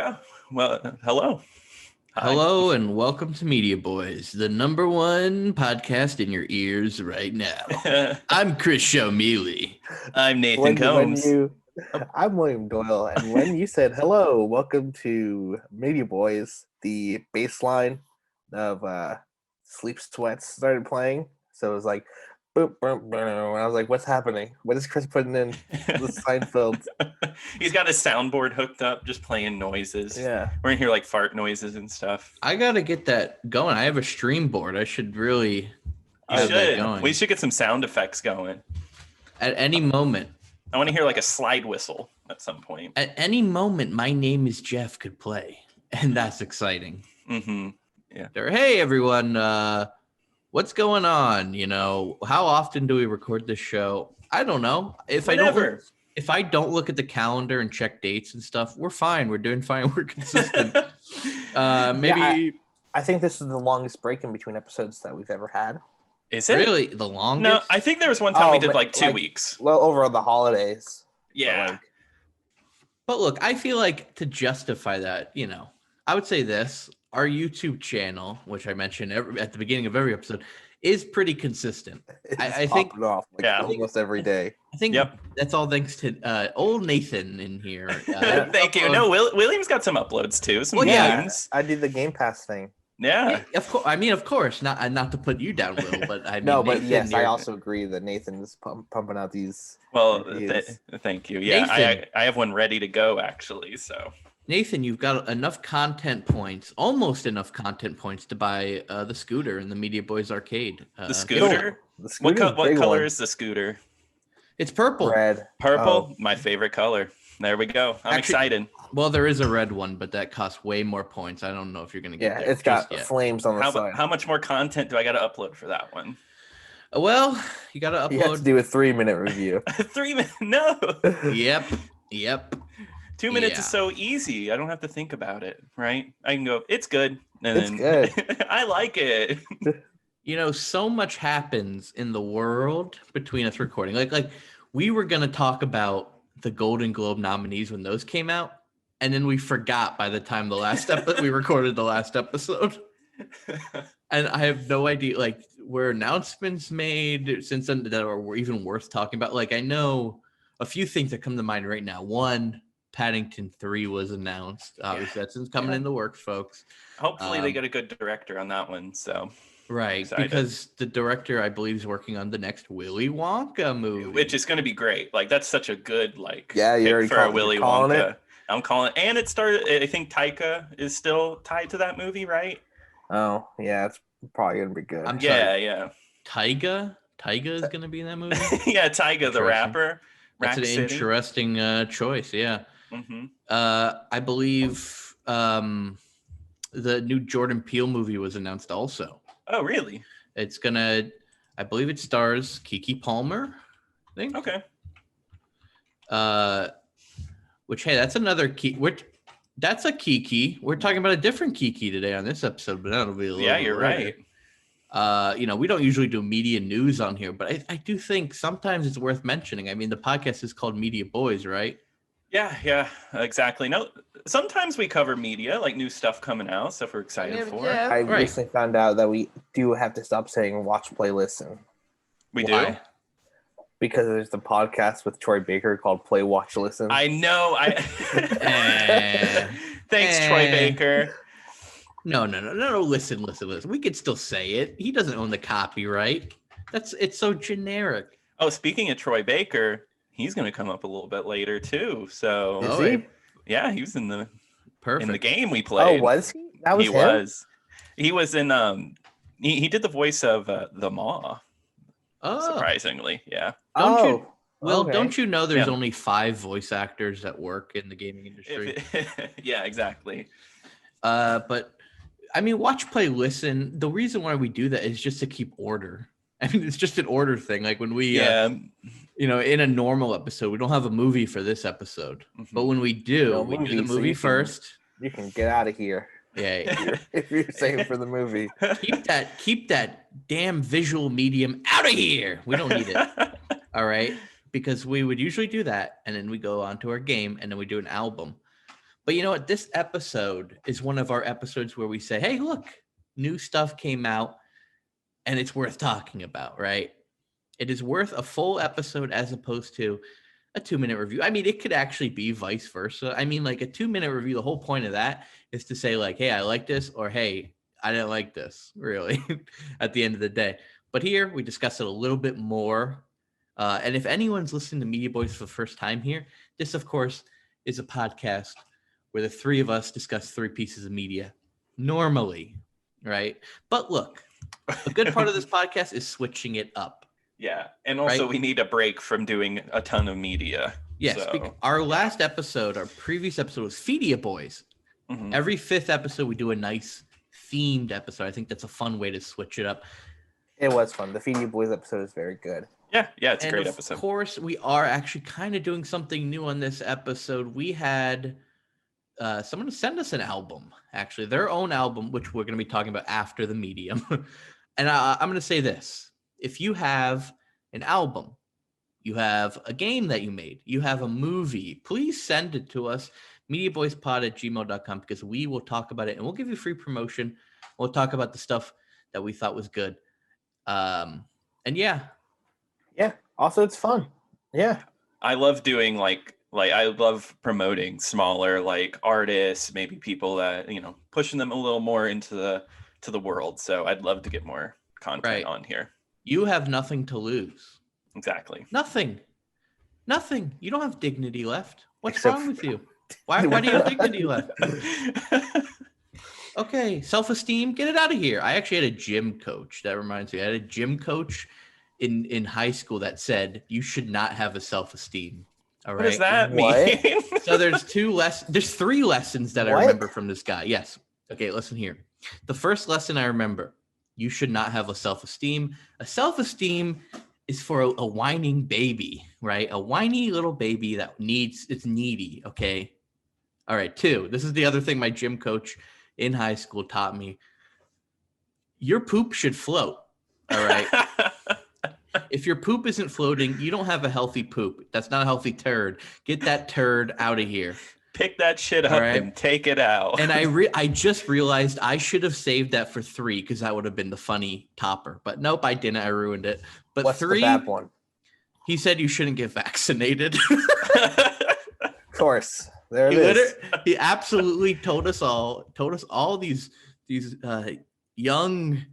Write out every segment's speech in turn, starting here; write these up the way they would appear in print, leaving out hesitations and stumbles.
Yeah. Well, hello. Hi. Hello and welcome to Media Boys, the number one podcast in your ears right now. I'm Chris Shomili. I'm Nathan Combs. I'm William Doyle, and when you said hello, welcome to Media Boys, the baseline of Sleep Sweats started playing. So it was like, boom, boom, boom, and I was like, what's happening? What is Chris putting in the Seinfeld? He's got his soundboard hooked up, just playing noises. Yeah. We're gonna hear like fart noises and stuff. I gotta get that going. I have a stream board. I should really You get that should. going. We should get some sound effects going. At any moment. I want to hear like a slide whistle at some point. At any moment, My Name is Jeff could play, and that's exciting. Mm-hmm. Yeah. Hey everyone, what's going on? You know, how often do we record this show? I don't know. If I don't look at the calendar and check dates and stuff, we're fine. We're doing fine. We're consistent. Maybe I think this is the longest break in between episodes that we've ever had. Is it really the longest? No, I think there was one time we did like 2 weeks. Well, over the holidays. Yeah. But look, I feel like to justify that, you know, I would say this. Our YouTube channel, which I mentioned at the beginning of every episode, is pretty consistent. I think off almost every day. I think that's all thanks to old Nathan in here. Thank you. No, William's got some uploads too. Some games. I did the Game Pass thing. Yeah. Of course. I mean, of course, not to put you down, Will, but I mean, no, but Nathan, yes, I also agree that Nathan is pumping out these. Well, thank you. Yeah, I have one ready to go actually. So. Nathan, you've got enough content points, almost enough content points to buy the scooter in the Media Boys arcade. The scooter? What color is the scooter? It's purple. Red. Purple? Oh. My favorite color. There we go. I'm excited. Well, there is a red one, but that costs way more points. I don't know if you're going to get there. Yeah, it's got flames on the side. How much more content do I got to upload for that one? Well, you got to upload. You have to do a 3-minute review. 3 minutes? No. Yep. 2 minutes is so easy. I don't have to think about it, right? I can go, it's good. Good. I like it. You know, so much happens in the world between us recording. Like we were going to talk about the Golden Globe nominees when those came out, and then we forgot by the time we recorded the last episode. And I have no idea, like, were announcements made since then that are even worth talking about? Like, I know a few things that come to mind right now. One, Paddington 3 was announced. Obviously, that's coming in the works, folks. Hopefully, they get a good director on that one. So right, because the director, I believe, is working on the next Willy Wonka movie, which is going to be great. Like, that's such a good pick for a Willy Wonka. It? I'm calling it, and it started. I think Taika is still tied to that movie, right? Oh yeah, it's probably going to be good. Yeah. Tyga is going to be in that movie. Yeah, Tyga the rapper. That's an interesting choice. Yeah. Mm-hmm. I believe the new Jordan Peele movie was announced also. Oh, really? It's I believe it stars Kiki Palmer, I think. Okay. That's another key. That's a Kiki. We're talking about a different Kiki today on this episode, but that'll be a little you're later. Right. You know, we don't usually do media news on here, but I do think sometimes it's worth mentioning. I mean, the podcast is called Media Boys, right? Yeah, exactly. No, sometimes we cover media, like new stuff coming out, stuff we're excited for. Yeah, I recently found out that we do have to stop saying watch, play, listen. We do? Because there's the podcast with Troy Baker called Play, Watch, Listen. I know. Thanks, Troy Baker. No. Listen. We could still say it. He doesn't own the copyright. It's so generic. Oh, speaking of Troy Baker, he's going to come up a little bit later too. So, is he? Yeah, he was in the game we Oh, played. was he? That was he him? He was in he did the voice of the Maw. Oh, surprisingly, yeah. Don't you know there's only 5 voice actors that work in the gaming industry? Yeah, exactly. But I mean, watch, play, listen. The reason why we do that is just to keep order. I mean, it's just an order thing. Like when we, you know, in a normal episode, we don't have a movie for this episode. Mm-hmm. But when we do, we do the movie first. You can get out of here. Yeah. If you're saying for the movie. Keep that damn visual medium out of here. We don't need it. All right. Because we would usually do that. And then we go on to our game and then we do an album. But you know what? This episode is one of our episodes where we say, hey, look, new stuff came out and it's worth talking about, right? It is worth a full episode as opposed to a 2-minute review. I mean, it could actually be vice versa. I mean, like a 2-minute review, the whole point of that is to say like, hey, I like this, or hey, I didn't like this, really, at the end of the day. But here we discuss it a little bit more. And if anyone's listening to Media Boys for the first time here, this, of course, is a podcast where the three of us discuss 3 pieces of media normally, right? But look, a good part of this podcast is switching it up. Yeah, and also Right? we need a break from doing a ton of media. Yes, so, our last episode, our previous episode was Media Boys. mhm. Every 5th episode, we do a nice themed episode. I think that's a fun way to switch it up. It was fun. The Feed You Boys episode is very good. Yeah, it's a And great of episode. course, we are actually kind of doing something new on this episode. We had someone send us an album, actually, their own album, which we're going to be talking about after the medium. And I'm going to say this. If you have an album, you have a game that you made, you have a movie, please send it to us, mediaboyspod@gmail.com, because we will talk about it and we'll give you free promotion. We'll talk about the stuff that we thought was good. And yeah. Yeah. Also, it's fun. Yeah. I love doing like I love promoting smaller like artists, maybe people that, pushing them a little more into the world. So I'd love to get more content on here. You have nothing to lose. Exactly. Nothing. You don't have dignity left. What's Except wrong with you? Why do you have dignity left? Okay, self-esteem, get it out of here. I actually had a gym coach. That reminds me. I had a gym coach in high school that said you should not have a self-esteem. All right. What does that What? mean? So there's 3 lessons that I What? remember from this guy. Yes. Okay, listen here. The first lesson I remember, you should not have a self-esteem. A self-esteem is for a whining baby, right? A whiny little baby it's needy, okay? All right, 2. This is the other thing my gym coach in high school taught me. Your poop should float, all right? If your poop isn't floating, you don't have a healthy poop. That's not a healthy turd. Get that turd out of here. Pick that shit up and take it out. And I just realized I should have saved that for 3 because that would have been the funny topper. But nope, I didn't. I ruined it. But What's 3, the bad one? he said you shouldn't get vaccinated. Of course. There it is. He absolutely told us all these young,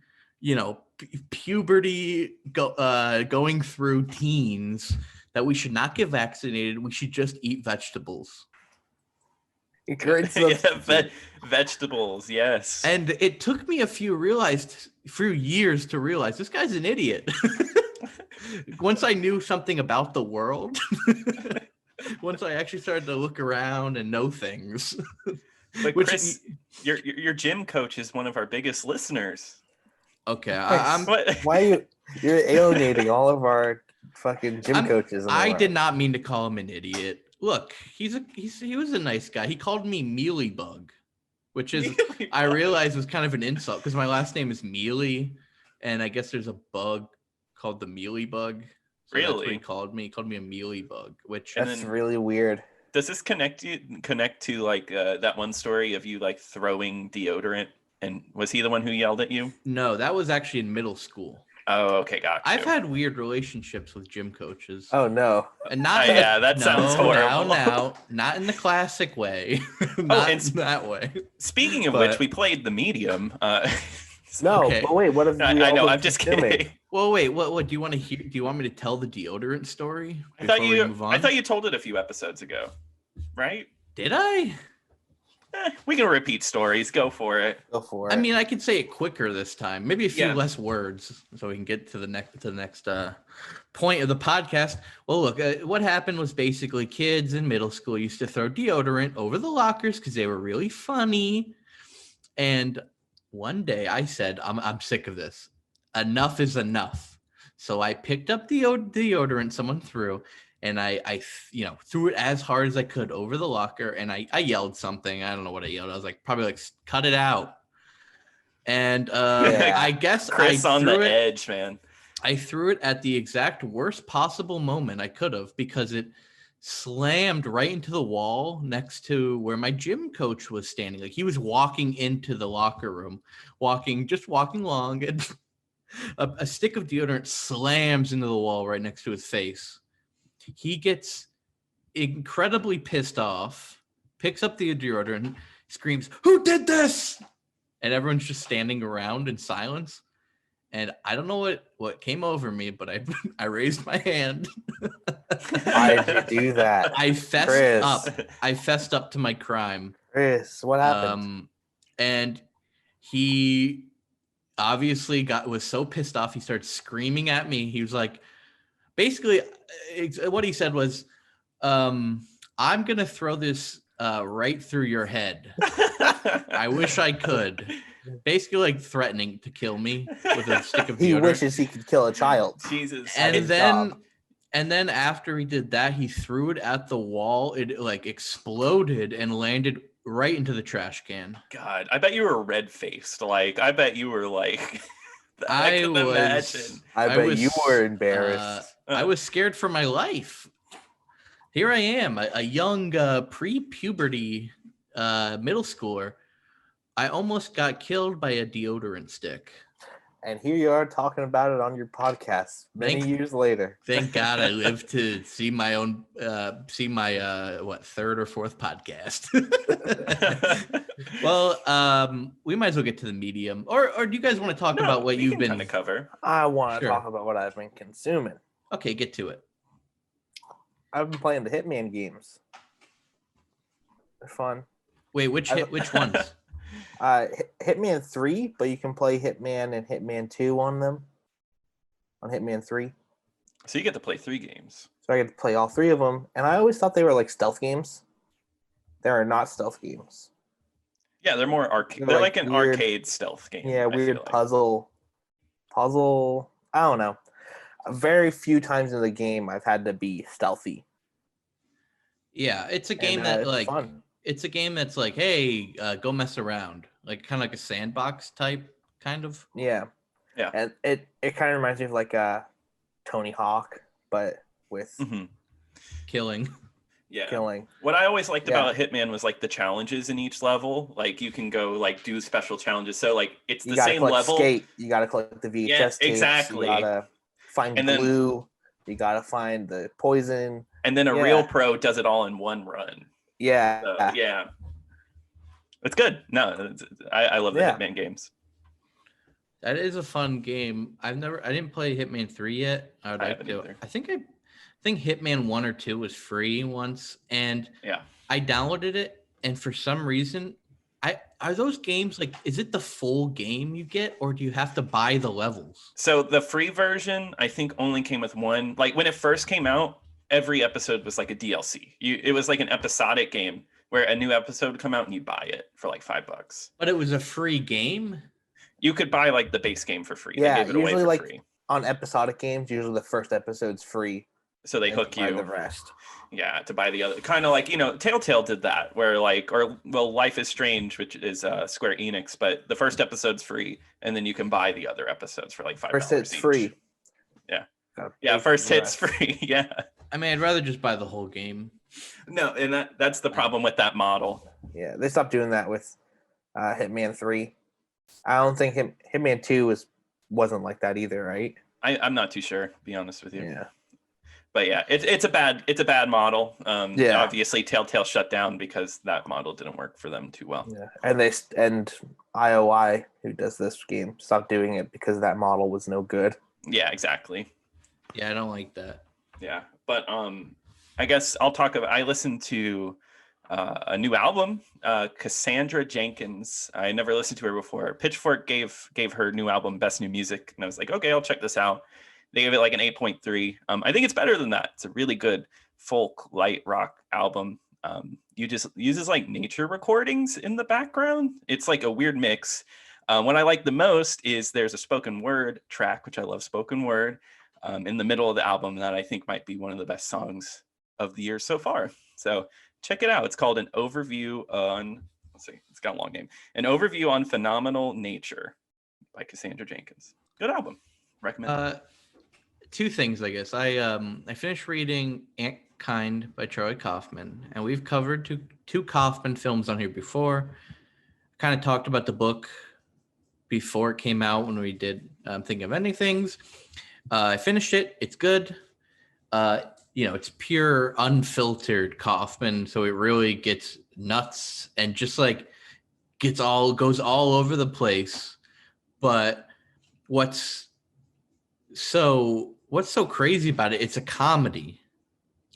puberty going through teens that we should not get vaccinated. We should just eat vegetables. Great Vegetables, yes. And it took me a few years to realize this guy's an idiot. Once I knew something about the world, once I actually started to look around and know things. But Chris, your gym coach is one of our biggest listeners. Okay, Why you're alienating all of our fucking gym coaches? I did not mean to call him an idiot. Look, he was a nice guy. He called me Mealy Bug, which is I realized was kind of an insult because my last name is Mealy, and I guess there's a bug called the Mealy Bug. So really? That's what he called me. He called me a Mealy Bug, which That's really weird. Does this connect to like that one story of you like throwing deodorant? And was he the one who yelled at you? No, that was actually in middle school. Oh, okay, gotcha. I've had weird relationships with gym coaches. Oh no! And not sounds horrible. No, not in the classic way. Not in that way. Speaking of which, we played the medium. No, Okay. but wait, what if I know. I'm just kidding. Well, wait. What do you want to hear? Do you want me to tell the deodorant story? I thought Move you told it a few episodes ago, right? Did I? We can repeat stories. Go for it. Go for it. I mean, I could say it quicker this time. Maybe a few Yeah. less words, so we can get to the next point of the podcast. Well, look, what happened was basically kids in middle school used to throw deodorant over the lockers because they were really funny. And one day I said, I'm sick of this. Enough is enough. So I picked up the deodorant someone threw, and I threw it as hard as I could over the locker, and I yelled something. I don't know what I yelled. I was like, probably like, cut it out. And I guess Chris on the edge, man. I threw it at the exact worst possible moment I could have because slammed right into the wall next to where my gym coach was standing. Like he was walking into the locker room, just walking along, and a stick of deodorant slams into the wall right next to his face. He gets incredibly pissed off, picks up the deodorant, screams, "Who did this?" And everyone's just standing around in silence. And I don't know what came over me, but I raised my hand. Why did you do that? I fessed up. I fessed up to my crime. Chris, what happened? And he obviously was so pissed off. He started screaming at me. He was like, basically, what he said was, "I'm gonna throw this right through your head. I wish I could." Basically, like threatening to kill me with a stick of deodorant. He wishes he could kill a child. Jesus. And then after he did that, he threw it at the wall. It like exploded and landed right into the trash can. God, I bet you were red-faced. Like, I bet you were like, I can imagine. I bet you were embarrassed. I was scared for my life. Here I am, a young pre-puberty middle schooler. I almost got killed by a deodorant stick. And here you are talking about it on your podcast many years later. Thank God I lived to see my own, third or fourth podcast. Well, we might as well get to the medium. Or do you guys want to talk about what you've been kind of cover? I want to talk about what I've been consuming. Okay, get to it. I've been playing the Hitman games. They're fun. Wait, which ones? Hitman 3, but you can play Hitman and Hitman 2 on them. On Hitman 3. So you get to play 3 games. So I get to play all 3 of them. And I always thought they were like stealth games. They are not stealth games. Yeah, they're more arcade. They're like an weird, arcade stealth game. Yeah, weird puzzle. I don't know. Very few times in the game I've had to be stealthy. Yeah, it's a game that like fun. It's a game that's like, hey, go mess around, like kind of like a sandbox type, kind of. Yeah. And it kind of reminds me of like Tony Hawk, but with killing. Yeah. Killing. What I always liked about Hitman was like the challenges in each level. Like you can go like do special challenges. So like it's the same level. Skate. You gotta collect the VHS tapes. Exactly. You gotta find glue. You gotta find the poison. And then a real pro does it all in one run. Yeah. So, yeah. It's good. No, I love the Hitman games. That is a fun game. I didn't play Hitman 3 yet. I would like to. I think Hitman 1 or 2 was free once, and I downloaded it, and for some reason, are those games like, is it the full game you get, or do you have to buy the levels? So the free version, I think, only came with one. Like when it first came out, every episode was like a DLC. It was like an episodic game where a new episode would come out and you buy it for like $5. But it was a free game? You could buy like the base game for free. Yeah, they gave it usually away for like free. On episodic games, usually the first episode's free. So they hook you the rest. Yeah, to buy the other. Kind of like, Telltale did that where Life is Strange, which is Square Enix, but the first episode's free and then you can buy the other episodes for like $5 First hit's each. free. Yeah. Yeah, first hit's free. Yeah. I mean, I'd rather just buy the whole game. No, and that's the problem with that model. Yeah, they stopped doing that with Hitman 3. I don't think Hitman 2 wasn't like that either, right? I'm not too sure, to be honest with you. Yeah. But yeah, it's a bad model. Obviously Telltale shut down because that model didn't work for them too well. Yeah. And IOI, who does this game, stopped doing it because that model was no good. Yeah, exactly. Yeah, I don't like that. Yeah, but I guess I'll talk about. I listened to a new album, Cassandra Jenkins. I never listened to her before. Pitchfork gave her new album Best New Music, and I was like, okay, I'll check this out. They gave it like an 8.3. I think it's better than that. It's a really good folk light rock album. Uses like nature recordings in the background. It's like a weird mix. What I like the most is there's a spoken word track, which I love spoken word, in the middle of the album that I think might be one of the best songs of the year so far. So check it out. It's called An Overview on, let's see, it's got a long name. An Overview on Phenomenal Nature by Cassandra Jenkins. Good album. Recommend it. Two things, I guess. I finished reading Kind by Charlie Kaufman, and we've covered two Kaufman films on here before. Kind of talked about the book before it came out when we did Thinking of Ending Things. I finished it. It's good. It's pure, unfiltered Kaufman, so it really gets nuts and just like goes all over the place. But what's so crazy about it? It's a comedy.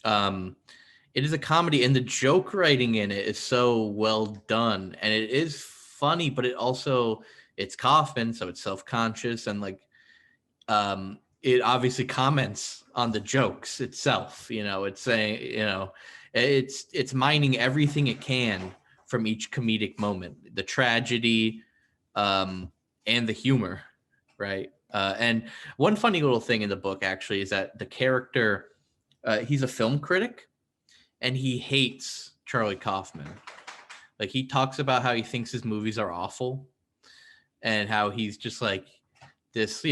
It is a comedy, and the joke writing in it is so well done, and it is funny, but it's Kaufman, so it's self-conscious, and like it obviously comments on the jokes itself. It's saying, it's mining everything it can from each comedic moment, the tragedy, and the humor, right? And one funny little thing in the book actually is that the character, he's a film critic, and he hates Charlie Kaufman. Like, he talks about how he thinks his movies are awful, and how he's just like this,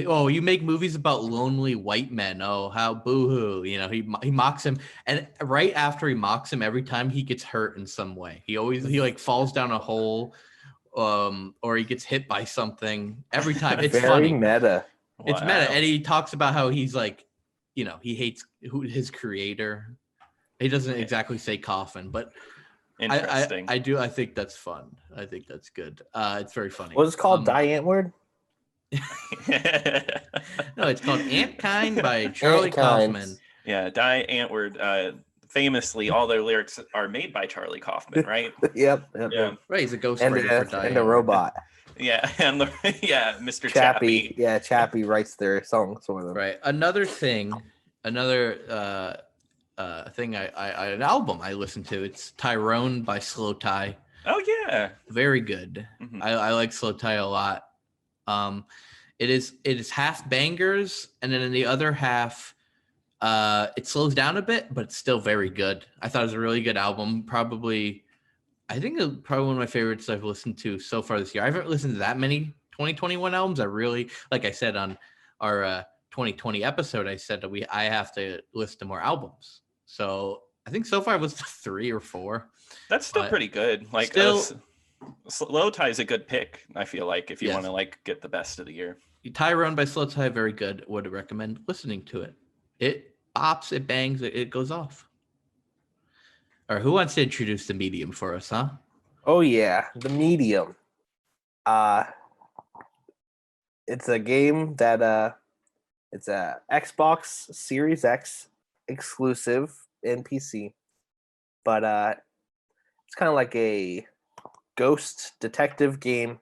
oh, you make movies about lonely white men. Oh, how boo-hoo. He mocks him. And right after he mocks him, every time he gets hurt in some way. He like falls down a hole, or he gets hit by something. Every time. It's very funny. Meta. It's Wow. meta. And he talks about how he's like, he hates his creator. He doesn't exactly say Kaufman, but Interesting. I think that's fun. I think that's good. It's very funny. What is it called? Die Antwoord? No, it's called Ant Kind by Charlie Kaufman. Yeah, Die Antwoord. Famously, all their lyrics are made by Charlie Kaufman, right? Yep. Yeah. Right, he's a ghost And writer for Die and the Antwoord. robot. Yeah, and Mr. Chappie. Chappie. Yeah, Chappie writes their songs for them. Right. Another thing, thing an album I listened to. It's Tyrone by Slow Tie. Oh yeah, very good. Mm-hmm. I like Slow Tie a lot. It is half bangers, and then in the other half, it slows down a bit, but it's still very good. I thought it was a really good album. Probably one of my favorites I've listened to so far this year. I haven't listened to that many 2021 albums. I really, like I said on our 2020 episode, I said that I have to listen to more albums. So I think so far I've listened to 3 or 4. That's still pretty good. Like, Slow Tie is a good pick, I feel like, if you want to like get the best of the year. Tyrone by Slow Tie, very good. Would recommend listening to it. It pops, it bangs, it goes off. Or who wants to introduce the medium for us, huh? Oh yeah, the medium. It's a game that it's a Xbox Series X exclusive in PC, but it's kind of like a ghost detective game.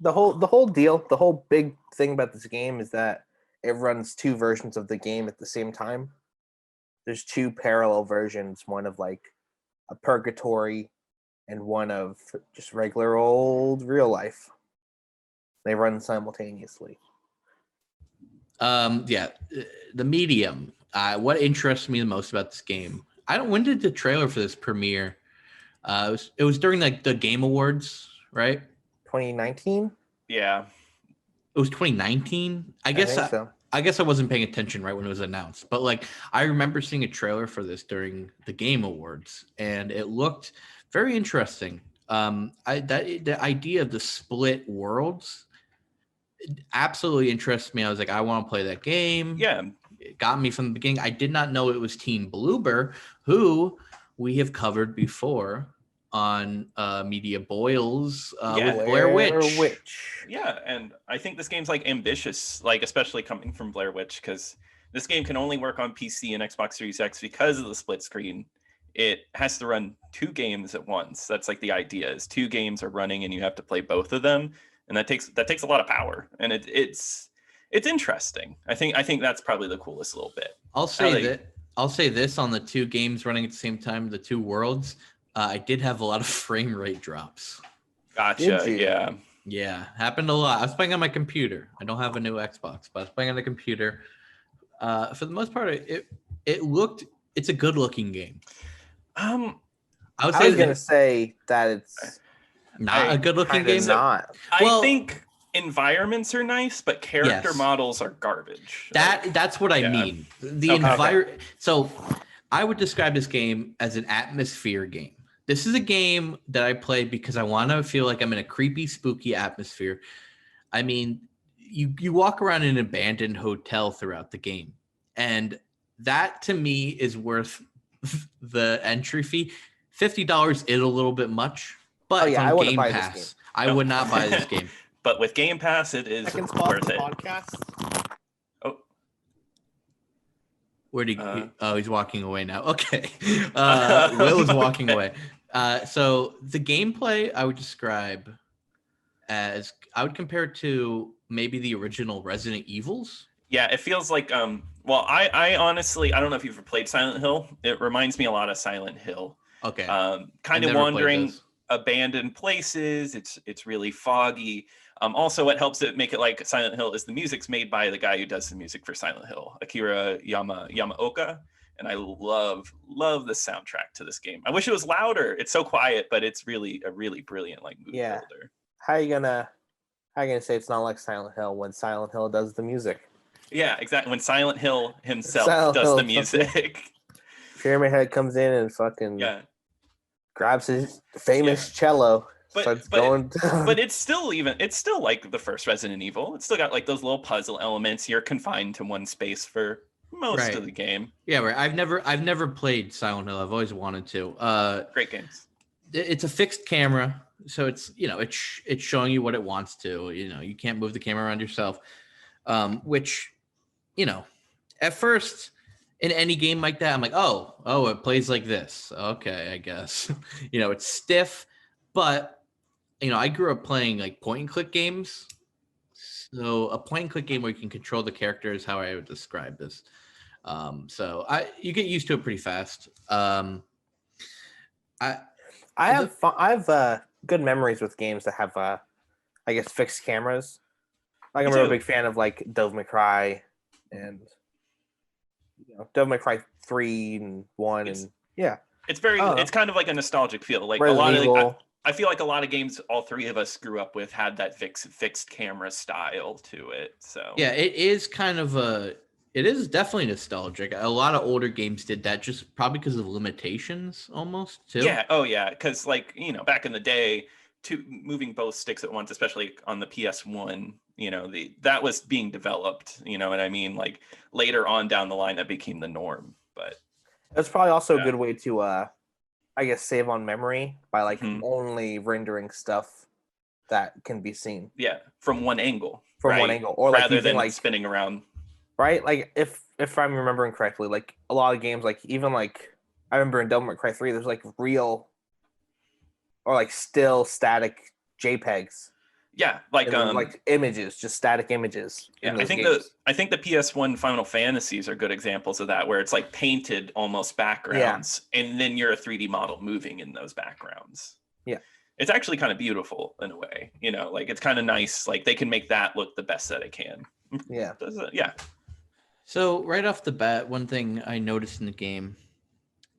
The whole deal, the whole big thing about this game is that it runs 2 versions of the game at the same time. There's 2 parallel versions, one of like a purgatory and one of just regular old real life. They run simultaneously. The medium. What interests me the most about this game? When did the trailer for this premiere? It was during like the Game Awards, right? 2019? Yeah. It was 2019. I guess so. I guess I wasn't paying attention right when it was announced, but like I remember seeing a trailer for this during the Game Awards, and it looked very interesting. The idea of the split worlds absolutely interests me. I was like, I want to play that game. Yeah. It got me from the beginning. I did not know it was Teen Bloober, who we have covered before on Media Boy's with Blair Witch. Yeah, and I think this game's like ambitious, like especially coming from Blair Witch, because this game can only work on PC and Xbox Series X because of the split screen. It has to run 2 games at once. That's like the idea, is 2 games are running and you have to play both of them, and that takes a lot of power, and it's interesting. I think that's probably the coolest little bit. I'll say this on the 2 games running at the same time, the 2 worlds. I did have a lot of frame rate drops. Gotcha. Yeah, happened a lot. I was playing on my computer. I don't have a new Xbox, but I was playing on the computer. For the most part, it's a good looking game. I was going to say that it's not a good looking game. Not. I think environments are nice, but character models are garbage. That's what I mean. The environment. So I would describe this game as an atmosphere game. This is a game that I play because I want to feel like I'm in a creepy, spooky atmosphere. I mean, you walk around in an abandoned hotel throughout the game, and that to me is worth the entry fee. $50 is a little bit much, but it's on Game Pass. I would not buy this game. But with Game Pass, it is worth it. Podcast. Oh, Where'd he? Oh, he's walking away now. Okay, Will is walking away. So the gameplay I would describe as I would compare it to maybe the original Resident Evils. Yeah, it feels like well, I honestly I don't know if you've ever played Silent Hill. It reminds me a lot of Silent Hill. Okay. Kind of wandering abandoned places. It's really foggy. Also, what helps it make it like Silent Hill is the music's made by the guy who does the music for Silent Hill, Akira Yamaoka, and I love the soundtrack to this game. I wish it was louder. It's so quiet, but it's really a really brilliant like mood builder. How you gonna say it's not like Silent Hill when Silent Hill does the music? Yeah, exactly. When Silent Hill himself does the music. Pyramid Head comes in and fucking grabs his famous cello. But it's still like the first Resident Evil. It's still got like those little puzzle elements. You're confined to one space for most of the game. Yeah, right. I've never played Silent Hill. I've always wanted to. Great games. It's a fixed camera, so it's it's showing you what it wants to. You can't move the camera around yourself, which at first in any game like that, I'm like, oh, it plays like this. Okay, I guess. It's stiff, but I grew up playing like point and click games. So a point and click game where you can control the character is how I would describe this. So you get used to it pretty fast. I have good memories with games that have I guess fixed cameras. Like I'm a real big fan of like Devil May Cry and Devil May Cry 3 and 1 and It's very it's kind of like a nostalgic feel. Like Resident Evil. I feel like a lot of games all three of us grew up with had that fixed camera style to it. So yeah, it is definitely nostalgic. A lot of older games did that just probably because of limitations almost too. Yeah. Oh yeah. Because like, back in the day, moving both sticks at once, especially on the PS1, that was being developed, you know what I mean? Like later on down the line, that became the norm. But that's probably also a good way to I guess save on memory by like only rendering stuff that can be seen. Yeah, from one angle. Or like rather than like spinning around. Right? Like if I'm remembering correctly, like a lot of games, like even like I remember in Devil May Cry 3, there's like real or like still static JPEGs. Yeah, like images, just static images. Yeah, I think the PS1 Final Fantasies are good examples of that, where it's like painted almost backgrounds, and then you're a 3D model moving in those backgrounds. Yeah, it's actually kind of beautiful in a way. Like it's kind of nice. Like they can make that look the best that it can. Yeah, yeah. So right off the bat, one thing I noticed in the game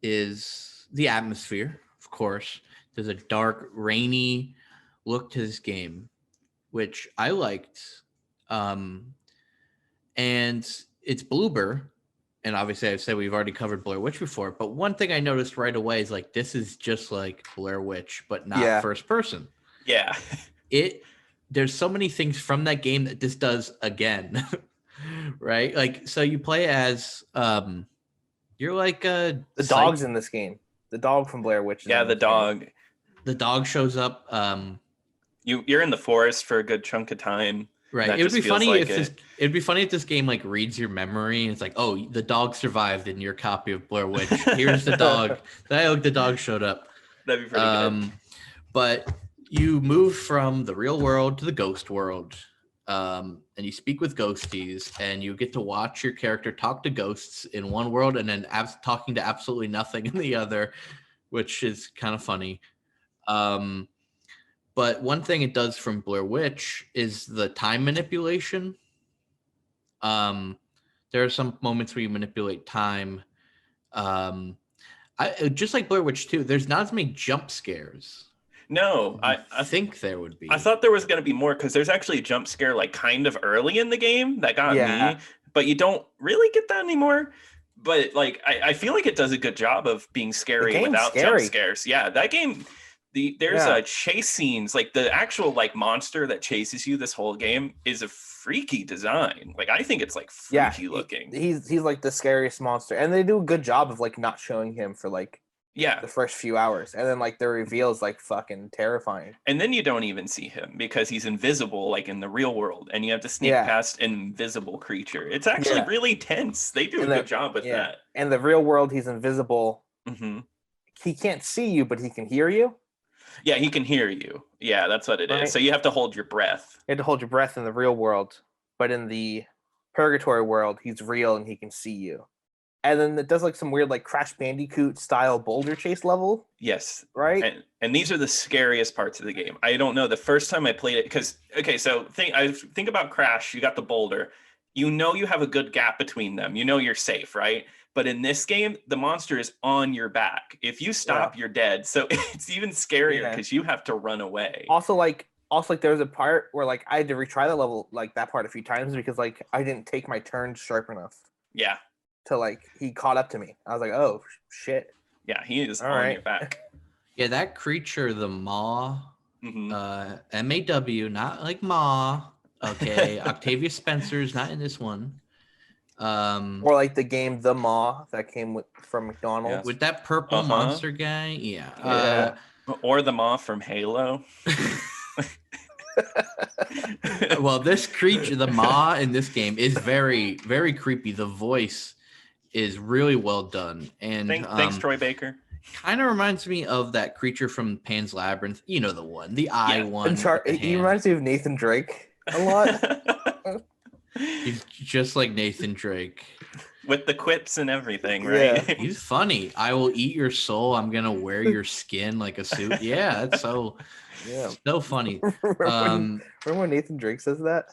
is the atmosphere. Of course, there's a dark, rainy look to this game, which I liked. And it's Bloober. And obviously I've said we've already covered Blair Witch before, but one thing I noticed right away is like, this is just like Blair Witch, but not first person. Yeah. There's so many things from that game that this does again, right? Like, so you play as, you're like the dog's in this game. The dog from Blair Witch. Yeah, the dog. Game. The dog shows up. You're in the forest for a good chunk of time. Right. It would be funny if this game like reads your memory and it's like, oh, the dog survived in your copy of Blair Witch. Here's the dog. The dog showed up. That'd be pretty good. But you move from the real world to the ghost world. And you speak with ghosties and you get to watch your character talk to ghosts in one world and then talking to absolutely nothing in the other, which is kind of funny. But one thing it does from Blair Witch is the time manipulation. There are some moments where you manipulate time. Just like Blair Witch 2, there's not as many jump scares. No, I think there would be. I thought there was going to be more because there's actually a jump scare like kind of early in the game that got me, but you don't really get that anymore. but like I feel like it does a good job of being scary without jump scares. Yeah, that game. There's chase scenes, like the actual like monster that chases you this whole game is a freaky design. Like I think it's like freaky looking. He's like the scariest monster, and they do a good job of like not showing him for like the first few hours, and then like the reveal is like fucking terrifying. And then you don't even see him because he's invisible, like in the real world, and you have to sneak past an invisible creature. It's actually really tense. They do a good job with that. In the real world, he's invisible. Mm-hmm. He can't see you, but he can hear you. Yeah, he can hear you. Yeah, that's what it is. So you have to hold your breath. You have to hold your breath in the real world, but in the purgatory world, he's real and he can see you. And then it does like some weird like Crash Bandicoot style boulder chase level. Yes. Right? And these are the scariest parts of the game. I don't know. The first time I played it, because, okay, so think about Crash. You got the boulder. You know you have a good gap between them. You know you're safe, right? But in this game, the monster is on your back. If you stop, you're dead. So it's even scarier because you have to run away. Also, there was a part where like I had to retry the level, like that part a few times because like I didn't take my turn sharp enough. Yeah. To like he caught up to me. I was like, oh shit. Yeah, he is on your back. Yeah, that creature, the Maw, MAW, not like Maw. Okay, Octavia Spencer's not in this one. Or like the game The Maw that came from McDonald's with that purple monster guy. Or the Maw from Halo. Well, this creature, the Maw in this game, is very, very creepy. The voice is really well done, and thanks Troy Baker. Kind of reminds me of that creature from Pan's Labyrinth. You know the one, the eye one. He reminds me of Nathan Drake a lot. He's just like Nathan Drake. With the quips and everything, right? Yeah. He's funny. I will eat your soul. I'm going to wear your skin like a suit. Yeah, that's so funny. Remember when Nathan Drake says that?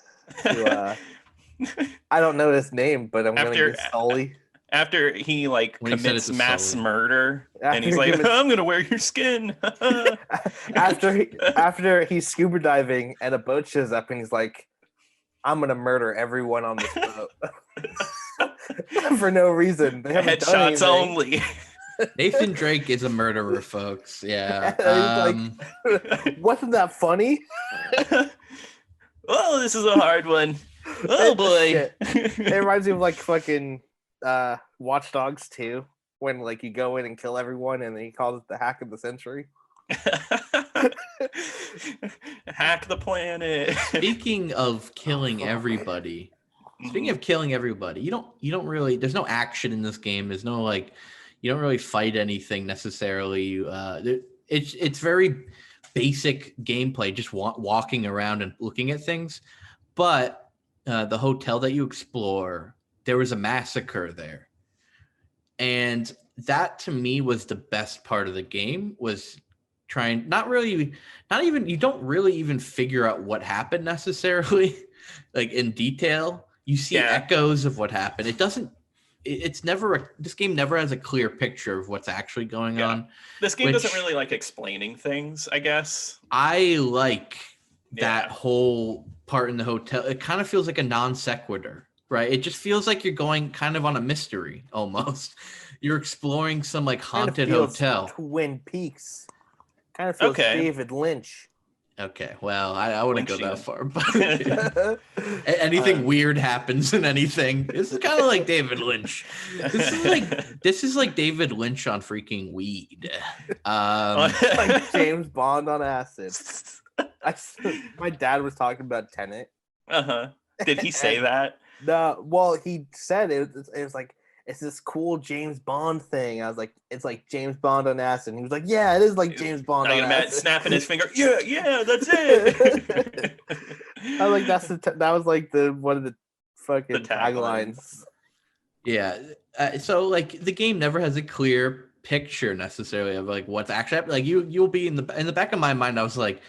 I don't know his name, but I'm going to get Sully. After he like commits mass murder, and he's like, I'm going to wear your skin. after he's scuba diving and a boat shows up and he's like, I'm gonna murder everyone on this boat for no reason. They haven't Headshots only. Nathan Drake is a murderer, folks. Yeah. Wasn't that funny? Oh, this is a hard one. Oh boy. It reminds me of like fucking Watch Dogs 2, when like you go in and kill everyone, and then he calls it the hack of the century. Hack the planet. Speaking of killing everybody, you don't really, there's no action in this game. There's no like, you don't really fight anything necessarily. It's very basic gameplay, just walking around and looking at things. But the hotel that you explore, there was a massacre there, and that to me was the best part of the game. Was you don't really even figure out what happened necessarily, like in detail. You see echoes of what happened. This game never has a clear picture of what's actually going on. This game doesn't really like explaining things, I guess. I like that whole part in the hotel. It kind of feels like a non sequitur, right? It just feels like you're going kind of on a mystery almost. You're exploring some like haunted hotel. Twin Peaks. Kind of feels David Lynch. Okay, well, I wouldn't go that far, but anything weird happens in anything. This is kind of like David Lynch. This is like David Lynch on freaking weed. Like James Bond on acid. My dad was talking about Tenet. Did he say that? No. Well, he said it was like, it's this cool James Bond thing. I was like, it's like James Bond on acid. And he was like, yeah, it is like James Bond on acid. Snapping his finger. Yeah, that's it. I was like, that was like one of the fucking taglines. Yeah. So like the game never has a clear picture necessarily of like what's actually happening. Like you'll be in the back of my mind. I was like,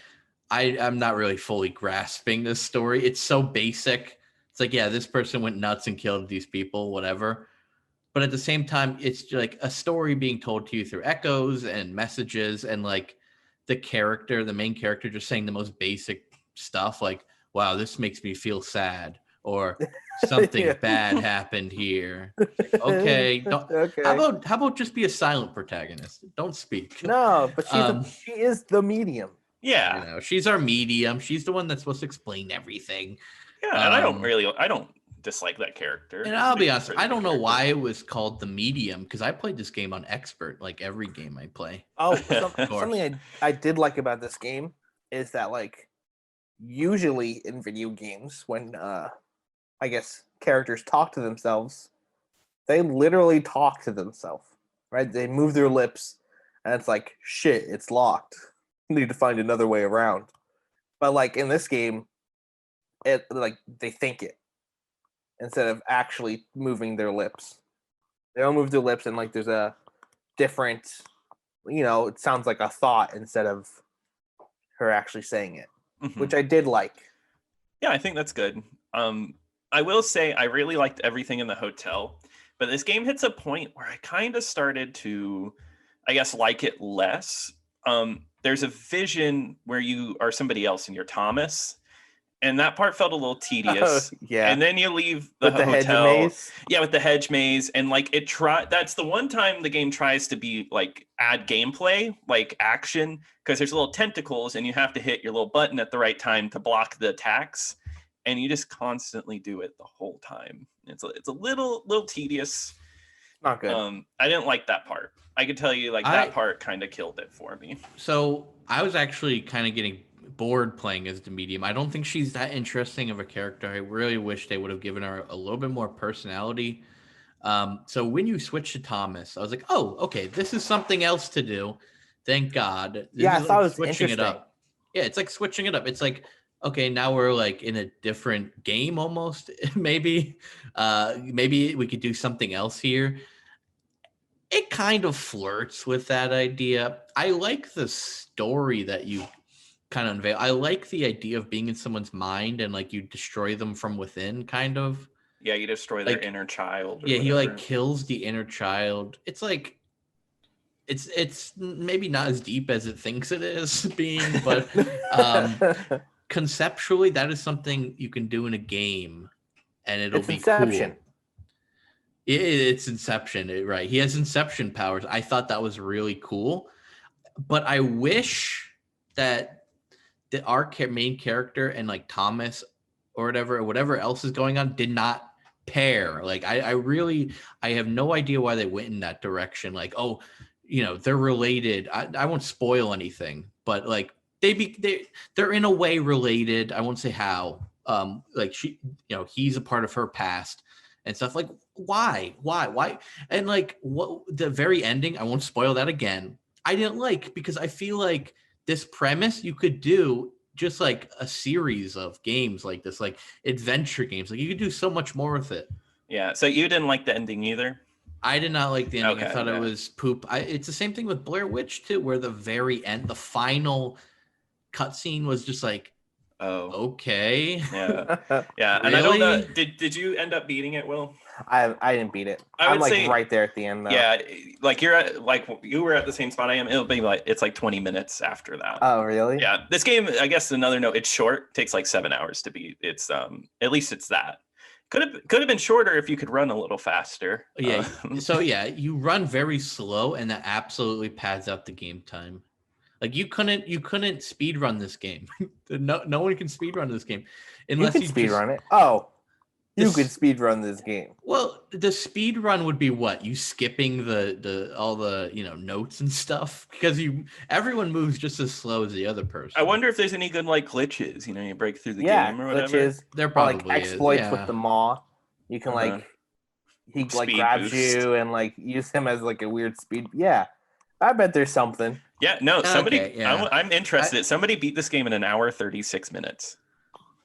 I'm not really fully grasping this story. It's so basic. It's like, yeah, this person went nuts and killed these people, whatever. But at the same time, it's like a story being told to you through echoes and messages, and like the main character just saying the most basic stuff like, wow, this makes me feel sad, or something Yeah. bad happened here. Okay, Okay. how about just be a silent protagonist? Don't speak. No, but Um, she is the medium. I Yeah. know she's our medium. She's the one that's supposed to explain everything. Yeah, and I don't dislike that character. And I I'll be think honest, she's a really I don't good know why character. it was called the medium because I played this game on expert, like every game I play. Oh, Of course. something I did like about this game is that like usually in video games when I guess characters talk to themselves, they literally talk to themselves, right? They move their lips, and it's like shit, it's locked. Need to find another way around. But like in this game, it like they think it instead of actually moving their lips. They don't move their lips, and like there's a different, it sounds like a thought instead of her actually saying it, Mhm. which I did like. Yeah, I think that's good. I will say I really liked everything in the hotel, but this game hits a point where I kind of started to, I guess, like it less. There's a vision where you are somebody else and you're Thomas, and that part felt a little tedious. Yeah. And then you leave the With the hedge hotel. maze. Yeah, with the hedge maze, and like that's the one time the game tries to be like add gameplay, like action, because there's little tentacles and you have to hit your little button at the right time to block the attacks, and you just constantly do it the whole time. It's a little tedious. Not good. I didn't like that part. I could tell you like that part kind of killed it for me. So I was actually kind of getting bored playing as the medium. I don't think she's that interesting of a character. I really wish they would have given her a little bit more personality. So when you switch to Thomas, I was like, oh, okay, this is something else to do. Thank God. I thought it was switching it interesting. up. Yeah, it's like switching it up. It's like, okay, now we're like in a different game almost. Maybe we could do something else here. It kind of flirts with that idea. I like the story that you kind of unveil. I like the idea of being in someone's mind and like you destroy them from within, kind of. Yeah, you destroy their inner child. Yeah, he like kills the inner child. It's like it's maybe not as deep as it thinks it is being, but conceptually that is something you can do in a game and it'll be Inception. cool. It's Inception, right? He has Inception powers. I thought that was really cool, but I wish that our main character and like Thomas or whatever else is going on did not pair. Like I have no idea why they went in that direction. Like, oh, they're related. I won't spoil anything, but like they're in a way related. I won't say how. Like she, he's a part of her past and stuff. Like why? And like what the very ending, I won't spoil that again. I didn't like because I feel like this premise you could do just like a series of games like this, like adventure games. Like you could do so much more with it. Yeah. So you didn't like the ending either? I did not like the ending. Okay, I thought it was poop. It's the same thing with Blair Witch too, where the very end, the final cutscene was just like, oh, okay. Yeah. Yeah. And Really? I don't know. Did you end up beating it, Will? I didn't beat it. I'm like right there at the end though. Yeah, like you were at the same spot I am. It'll be like it's like 20 minutes after that. Oh really? Yeah. This game, I guess another note, it's short. It takes like 7 hours to beat. It's at least it's that. Could have been shorter if you could run a little faster. Yeah. So yeah, you run very slow and that absolutely pads out the game time. Like you couldn't speed run this game. No one can speed run this game unless you speed run it. Oh. You could speed run this game. Well, the speed run would be what? You skipping all the notes and stuff because everyone moves just as slow as the other person. I wonder if there's any good like glitches. You break through the game or whatever. Glitches. There probably like exploits is. Yeah. with the maw. You can like he like Speed grabs boost. you and like use him as like a weird speed. Yeah, I bet there's something. Yeah, no, somebody. Okay, yeah. I'm interested. Somebody beat this game in 1 hour 36 minutes.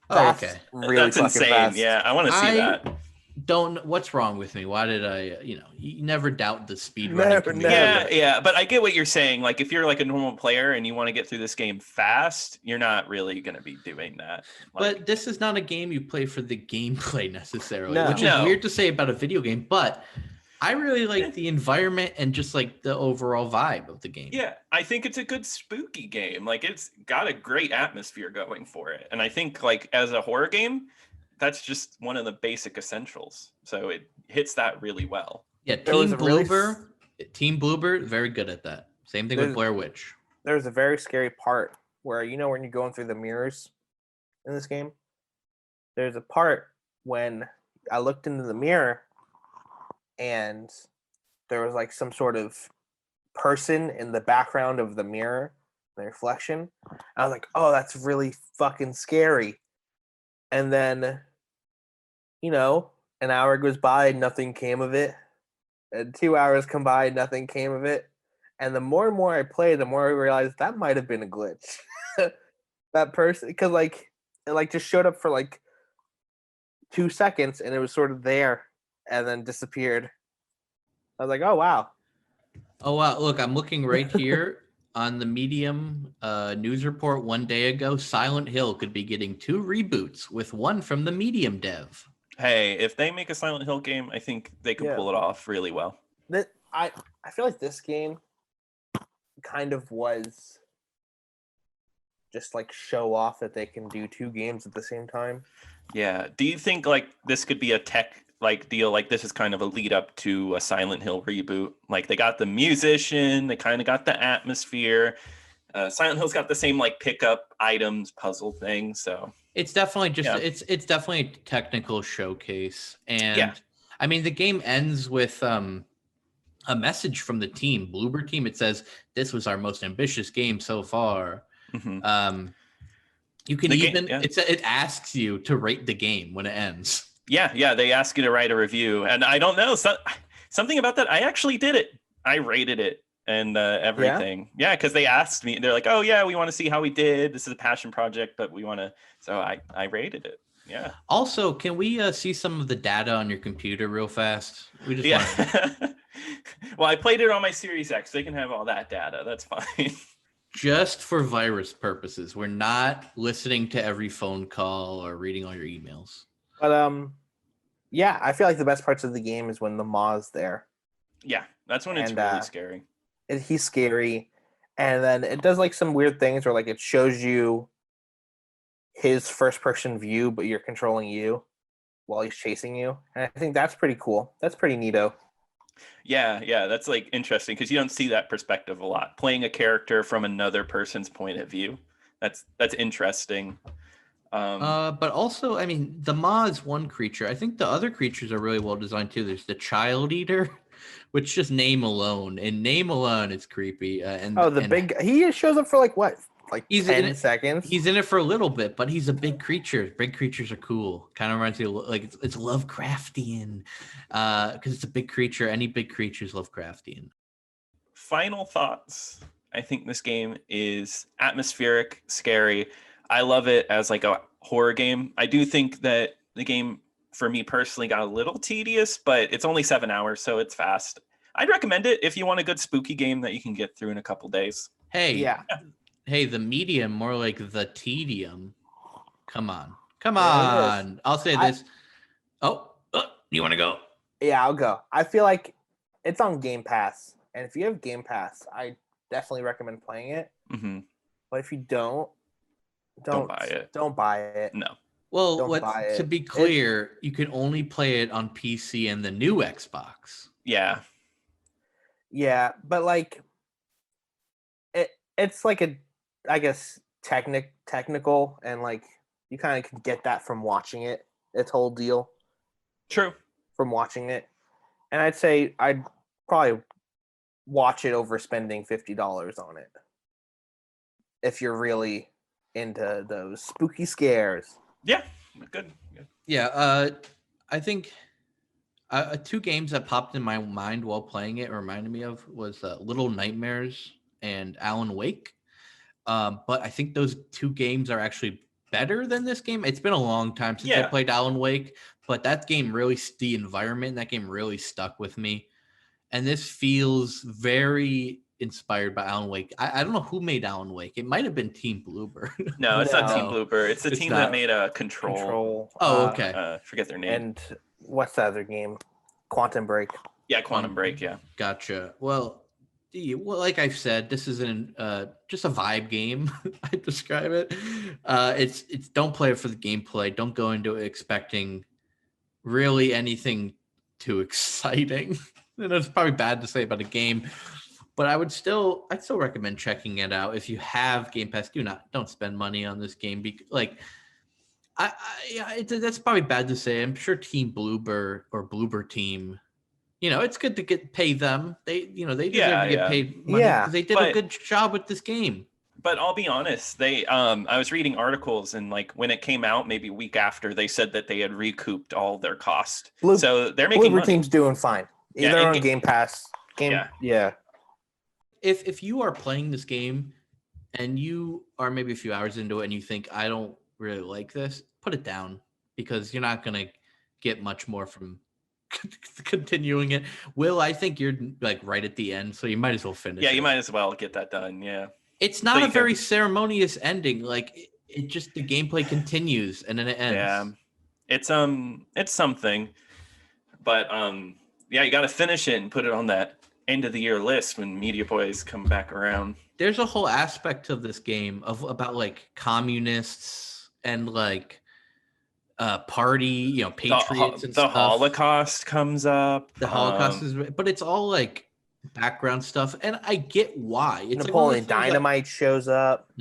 That's okay. Really That's insane. fast. Yeah, I want to see that. What's wrong with me? Why did I, you never doubt the speed running Never. Yeah, but I get what you're saying. Like if you're like a normal player and you want to get through this game fast, you're not really going to be doing that. But this is not a game you play for the gameplay necessarily, which is No. weird to say about a video game, but I really like the environment and just like the overall vibe of the game. Yeah, I think it's a good spooky game. Like it's got a great atmosphere going for it. And I think like as a horror game, that's just one of the basic essentials. So it hits that really well. Yeah, There was Team Bloober, very good at that. Same thing with Blair Witch. There's a very scary part where, you know, when you're going through the mirrors in this game, there's a part when I looked into the mirror and there was like some sort of person in the background of the mirror, the reflection. I was like, oh, that's really fucking scary. And then, you know, an hour goes by, nothing came of it. And 2 hours come by, nothing came of it. And the more and more I play, the more I realized that might have been a glitch. That person, because like it like just showed up for like 2 seconds and it was sort of there and then disappeared. I was like, oh wow. Oh wow! Look, I'm looking right here on the Medium news report 1 day ago. Silent Hill could be getting 2 reboots, with one from the Medium dev. Hey, if they make a Silent Hill game, I think they can pull it off really well. I feel like this game kind of was just like show off that they can do 2 games at the same time. Yeah. Do you think like this could be a tech like deal? Like this is kind of a lead up to a Silent Hill reboot. Like they got the musician, they kind of got the atmosphere. Silent Hill's got the same like pickup items puzzle thing. So it's definitely just it's definitely a technical showcase. And I mean the game ends with a message from the team, Bloober team. It says this was our most ambitious game so far. Mm-hmm. You can it asks you to rate the game when it ends. Yeah, they ask you to write a review, and I don't know something about that. I actually did it. I rated it and everything. Yeah, because they asked me. They're like, "Oh yeah, we want to see how we did. This is a passion project, but we want to." So I rated it. Yeah. Also, can we see some of the data on your computer real fast? We just Well, I played it on my Series X. They can have all that data. That's fine. Just for virus purposes. We're not listening to every phone call or reading all your emails. But yeah, I feel like the best parts of the game is when the Maw's there. Yeah, that's when it's really scary. He's scary, and then it does like some weird things where like it shows you his first-person view, but you're controlling you while he's chasing you, and I think that's pretty cool. That's pretty neato. Yeah, that's like interesting because you don't see that perspective a lot. Playing a character from another person's point of view, that's interesting. But also, I mean, the Maw is one creature. I think the other creatures are really well designed too. There's the Child Eater, which just name alone is creepy. He shows up for like what? Like he's 10 seconds. He's in it for a little bit, but he's a big creature. Big creatures are cool. Kind of reminds me of like it's Lovecraftian, because it's a big creature. Any big creature is Lovecraftian. Final thoughts. I think this game is atmospheric, scary. I love it as like a horror game. I do think that the game, for me personally, got a little tedious, but it's only 7 hours, so it's fast. I'd recommend it if you want a good spooky game that you can get through in a couple days. Hey, the medium, more like the tedium. Come on. I'll say this. You want to go? Yeah, I'll go. I feel like it's on Game Pass, and if you have Game Pass, I definitely recommend playing it. Mm-hmm. But if you don't buy it. Don't buy it. No. Well, to be clear, you can only play it on PC and the new Xbox. Yeah. Yeah, but like it's like a, I guess, technical, and like you kind of can get that from watching it. Its whole deal. True. From watching it, and I'd say I'd probably watch it over spending $50 on it if you're really into those spooky scares. Yeah, good. Yeah, I think 2 games that popped in my mind while playing it reminded me of was Little Nightmares and Alan Wake. But I think those 2 games are actually better than this game. It's been a long time since I played Alan Wake, but that game the environment in that game really stuck with me. And this feels very inspired by Alan Wake. I don't know who made Alan Wake. It might have been Team Bloober. No, it's not Team Bloober. It's the team that made Control. Oh, okay. Forget their name. And what's the other game? Quantum Break. Yeah, Quantum Break, yeah. Gotcha. Well, well, like I've said, this is just a vibe game. I describe it. It's don't play it for the gameplay. Don't go into it expecting really anything too exciting. And it's probably bad to say about a game, but I'd still recommend checking it out. If you have Game Pass, don't spend money on this game. That's probably bad to say. I'm sure Team Bloober or Bloober Team, it's good to pay them. They deserve to get paid money because they did a good job with this game. But I'll be honest, I was reading articles, and like when it came out, maybe a week after, they said that they had recouped all their cost. So they're making money. Bloober Team's doing fine. They're on Game Pass. Yeah. If you are playing this game and you are maybe a few hours into it and you think, I don't really like this, put it down, because you're not going to get much more from continuing it. Will, I think you're like right at the end, so you might as well finish it. You might as well get that done. Yeah. It's not a very ceremonious ending. Like it just, the gameplay continues and then it ends. Yeah. It's something. But you got to finish it and put it on that end of the year list when Media Boys come back around. There's a whole aspect of this game about like communists and like party, patriots and stuff. The Holocaust comes up. The Holocaust but it's all like background stuff, and I get why. It's Napoleon Dynamite shows up.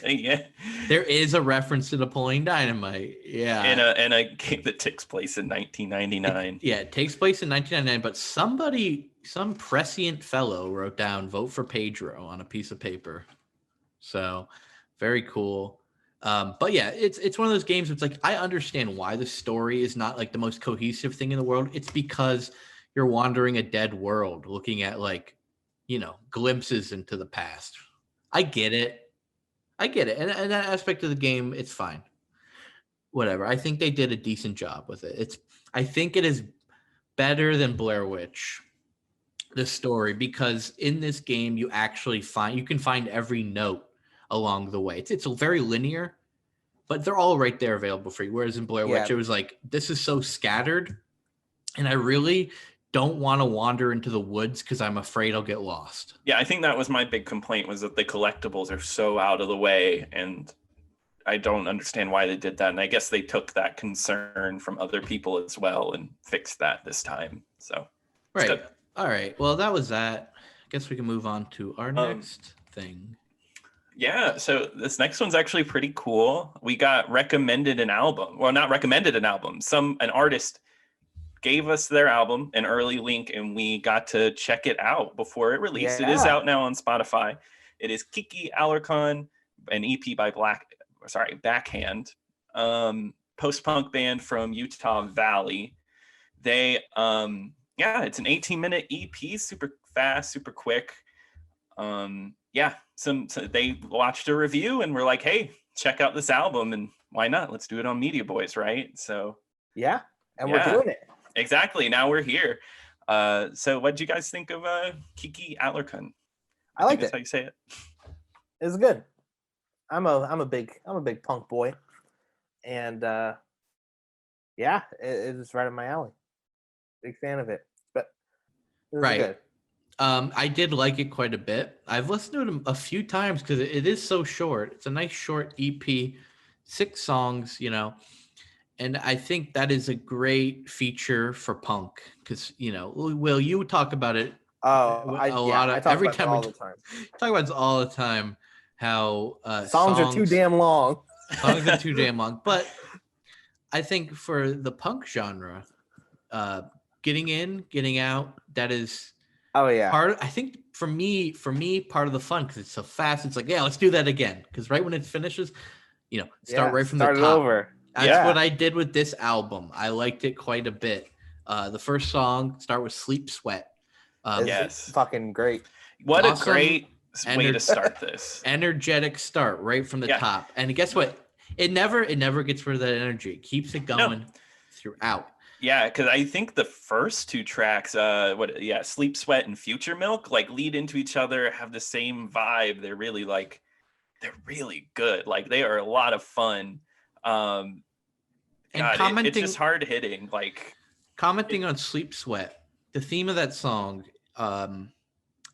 Yeah, there is a reference to Napoleon Dynamite. Yeah, in a game that takes place in 1999. It takes place in 1999, but some prescient fellow wrote down "Vote for Pedro" on a piece of paper. So very cool. But yeah, it's one of those games. It's like, I understand why the story is not like the most cohesive thing in the world. It's because you're wandering a dead world, looking at like, glimpses into the past. I get it. And that aspect of the game, it's fine. Whatever. I think they did a decent job with it. I think it is better than Blair Witch, the story, because in this game you actually you can find every note along the way. It's very linear, but they're all right there available for you. Whereas in Blair Witch, it was like, this is so scattered, and I really don't want to wander into the woods because I'm afraid I'll get lost. Yeah, I think that was my big complaint, was that the collectibles are so out of the way, and I don't understand why they did that. And I guess they took that concern from other people as well and fixed that this time. So right. Good. All right. Well, that was that. I guess we can move on to our next thing. Yeah, so this next one's actually pretty cool. We got recommended an album. Well, not recommended an album. An artist gave us their album, an early link, and we got to check it out before it released. Yeah. It is out now on Spotify. It is Kiki, Alarcon, an EP by Backhan, post-punk band from Utah Valley. They, it's an 18-minute EP, super fast, super quick. So they watched a review and were like, hey, check out this album, and why not? Let's do it on Media Boys, right? So we're doing it. Exactly. Now we're here. So what did you guys think of Kiki Alarcon? I liked it. That's how you say it. It was good. I'm a big punk boy, and it was right up my alley. Big fan of it. But it was good. I did like it quite a bit. I've listened to it a few times because it is so short. It's a nice short EP, 6 songs, and I think that is a great feature for punk because, Will, you talk about it every time all the time. Talk about it all the time, how songs are too damn long. Songs are too damn long. But I think for the punk genre, getting in, getting out, that is... Oh yeah. I think for me, part of the fun, because it's so fast. It's like, let's do that again. Because right when it finishes, start right from the top. Over. That's what I did with this album. I liked it quite a bit. The first song start with "Sleep Sweat." Yes, fucking great. What awesome, a great way to start this. Energetic start right from the top. And guess what? It never gets rid of that energy. It keeps it going throughout. Yeah, because I think the first 2 tracks, Sleep, Sweat, and Future Milk, like lead into each other, have the same vibe. They're really good. Like they are a lot of fun. It's just hard hitting. Like commenting on Sleep, Sweat, the theme of that song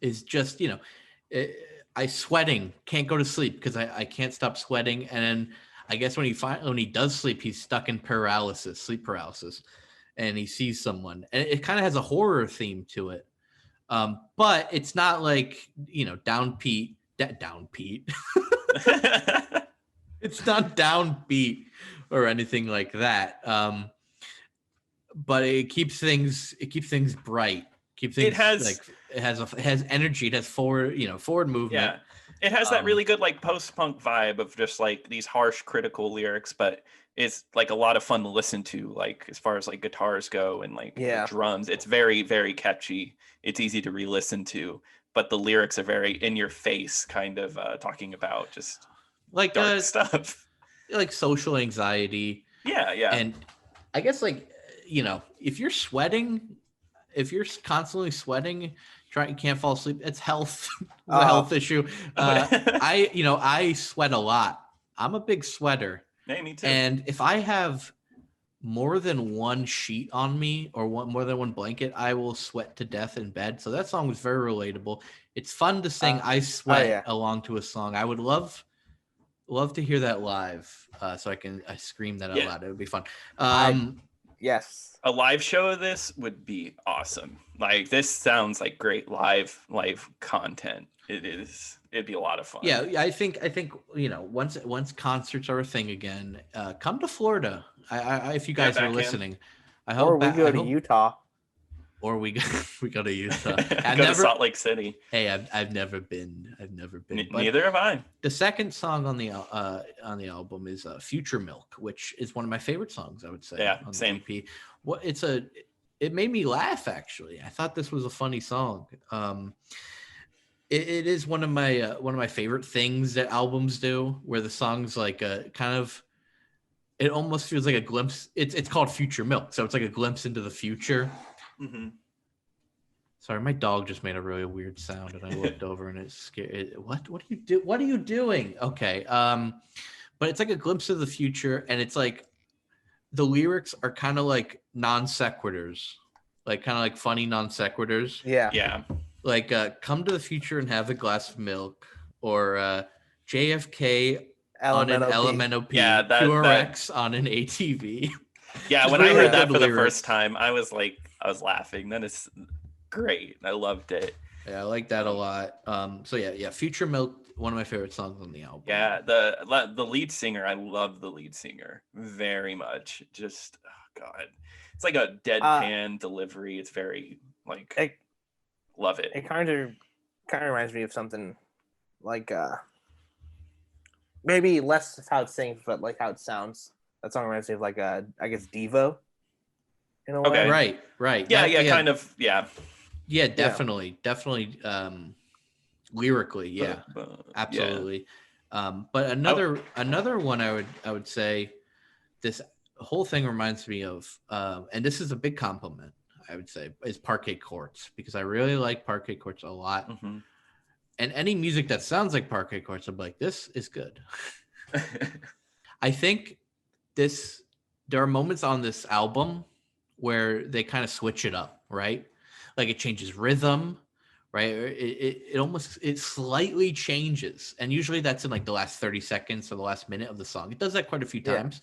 is just, I sweating, can't go to sleep because I can't stop sweating. And then I guess when he does sleep, he's stuck in sleep paralysis, and he sees someone, and it kind of has a horror theme to it. But it's not like, downbeat. It's not downbeat or anything like that. But it keeps things bright. It has energy. It has forward movement. Yeah. It has that really good like post-punk vibe of just like these harsh critical lyrics, but it's like a lot of fun to listen to, like as far as like guitars go and like the drums. It's very, very catchy. It's easy to re-listen to, but the lyrics are very in your face, kind of talking about just like dark stuff. Like social anxiety. Yeah, yeah. And I guess like, if you're sweating, if you're constantly sweating, can't fall asleep, it's health, a health issue. I sweat a lot. I'm a big sweater. Hey, me too. And if I have more than one sheet on me or more than one blanket, I will sweat to death in bed. So that song was very relatable. It's fun to sing I Sweat along to a song. I would love to hear that live, so I scream that out loud. It would be fun. Yes. A live show of this would be awesome. Like this sounds like great live content. It'd be a lot of fun. Yeah, I think once concerts are a thing again, come to Florida. If you guys are listening, I hope. Or we go to Utah. Or we go to Utah. Go to Salt Lake City. Hey, I've never been. Neither have I. The second song on the album is "Future Milk," which is one of my favorite songs. I would say. Yeah, on same. The EP. It made me laugh. Actually, I thought this was a funny song. It is one of my favorite things that albums do, where the song's like a kind of. It almost feels like a glimpse. It's called Future Milk, so it's like a glimpse into the future. Mm-hmm. Sorry, my dog just made a really weird sound, and I looked over, and it's scared. What do you do? What are you doing? Okay, but it's like a glimpse of the future, and it's like the lyrics are kind of like non sequiturs, like kind of like funny non sequiturs. Yeah. Like come to the future and have a glass of milk, or JFK on an LMNOP, QRX on an ATV. Yeah, when I heard that for the first time, I was laughing. That is great. I loved it. Yeah, I like that a lot. So yeah, Future Milk, one of my favorite songs on the album. Yeah, the lead singer, I love the lead singer very much. Just God, it's like a deadpan delivery. It's very like love it. It kind of reminds me of something like maybe less of how it sings, but like how it sounds. That song reminds me of like I guess Devo. In a way. Okay. Right. Yeah, kind of. Yeah. Yeah, definitely. Lyrically, yeah, absolutely. Yeah. But another one I would say, this whole thing reminds me of, and this is a big compliment, I would say, is Parquet Courts, because I really like Parquet Courts a lot. Mm-hmm. And any music that sounds like Parquet Courts, I'm like, this is good. I think there are moments on this album where they kind of switch it up, right? Like it changes rhythm, right? It slightly changes. And usually that's in like the last 30 seconds or the last minute of the song. It does that quite a few times.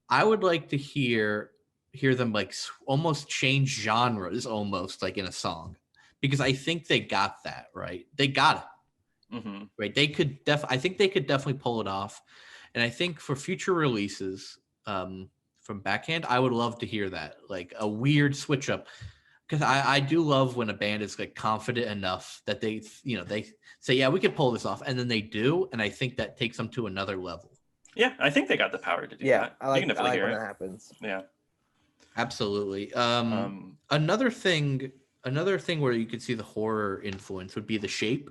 I would like to hear them like almost change genres almost like in a song, because I think they got that, right? They got it, mm-hmm. Right? I think they could definitely pull it off. And I think for future releases from Backhan, I would love to hear that, like a weird switch up. Because I do love when a band is like confident enough that they say, yeah, we could pull this off. And then they do. And I think that takes them to another level. Yeah, I think they got the power to do that. I like when that happens. Yeah. Absolutely. Another thing where you could see the horror influence would be The Shape,